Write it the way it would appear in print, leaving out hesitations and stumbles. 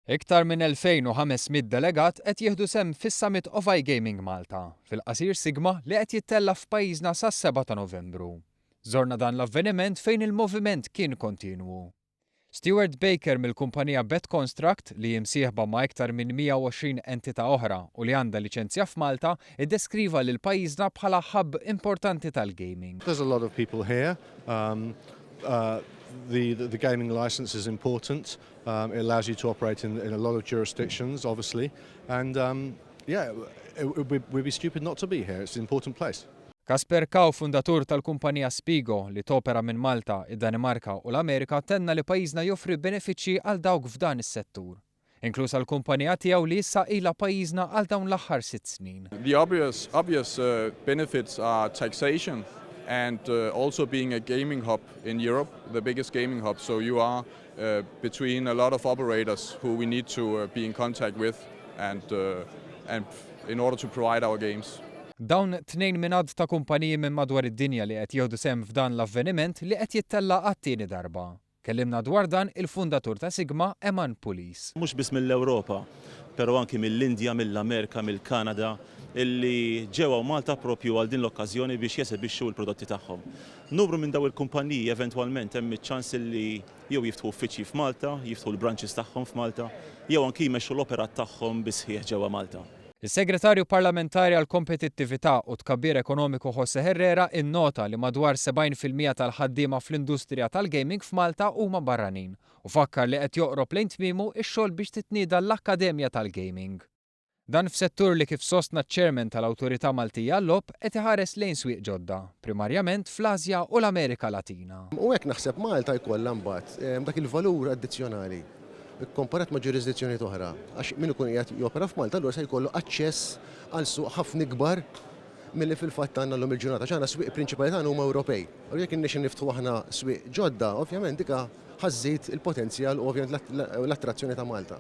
Iktar minn 2500 delegat qed jieħdu semm fis-Summit of iGaming Malta fil-qasir Sigma li qed jittella f'pajjiżna sas-7 ta' Novembru. Żorna dan l-avveniment fejn il-moviment kien kontinwu. Stuart Baker mill-kumpanija BetConstruct li jimsieħba ma' iktar minn 120 entità oħra u li għandha liċenzja f'Malta iddeskriva lil pajjiżna bħala ħabb importanti tal-gaming. There's a lot of people here. The gaming license is important. It allows you to operate in a lot of jurisdictions, obviously. And we'd be stupid not to be here. It's an important place. Kasper Kaw, fundatur tal-kumpanija Spigo li topera minn Malta, id-Danimarka u l-Amerika, tenna li pajjiżna joffri benefiċċji għal dawk f'dan is-settur. Inkluż għall-kumpanija tiegħu li issa ilha pajjiżna għal dawn l-aħħar 6 snin. The obvious benefits are taxation and also being a gaming hub in Europe, the biggest gaming hub. So you are between a lot of operators who we need to be in contact with and in order to provide our games. Dawn tnejn minad ta' kumpaniji minn madwar id-dinja li qed jieħdu sehem f'dan l-avveniment li qed jittella għat-tieni darba. Kellimna dwar dan il-fundatur ta' Sigma, Eman Pulis. Mhux biss mill-Ewropa, però anki mill-Indja, mill-Amerika, mill-Kanada, illi ġewwa Malta propju għal din l-okkażjoni biex jesebixxu l-prodotti tagħhom. Numru minn daw il-kumpaniji eventwalment hemm iċ-ċans illi jew jiftħu uffiċċji f'Malta, jiftħu l-branches tagħhom f'Malta, jew anki jmexxu l-operat tagħhom bisħieħ ġewwa Malta. Is-Segretarju Parlamentari għal Kompetittività u Tkabbir Ekonomiku Jose Herrera innota li madwar 70% tal-ħaddiema fl-industrija tal-gaming f'Malta huma barranin u fakkar li qed joqrob lejn tmiemu x-xogħol biex titnieda l-Akkademja tal-Gaming. Dan f'settur li kif sostna ċ-Chairman tal-Awtorità Maltija l-lob qed iħares lejn swieq ġodda, primarjament fl-Asja u l-Amerika Latina. U hekk naħseb Malta jkollha mbagħad dak il-valur addizzjonali komparat ma' ġurisdizzjoni oħra. Għax min ikun qiegħed jopera f'Malta allura se jkollu aċċess għal suq ħafna ikbar milli fil-fatt għandna llum il-ġurnata. Ġana swieq prinċipali tagħna huma Ewropej. U jekk innexxin niftħu aħna swieq ġodda, ovvjament dika ħażżid il-potenzjal u ovvjament l-attrazzjoni ta' Malta.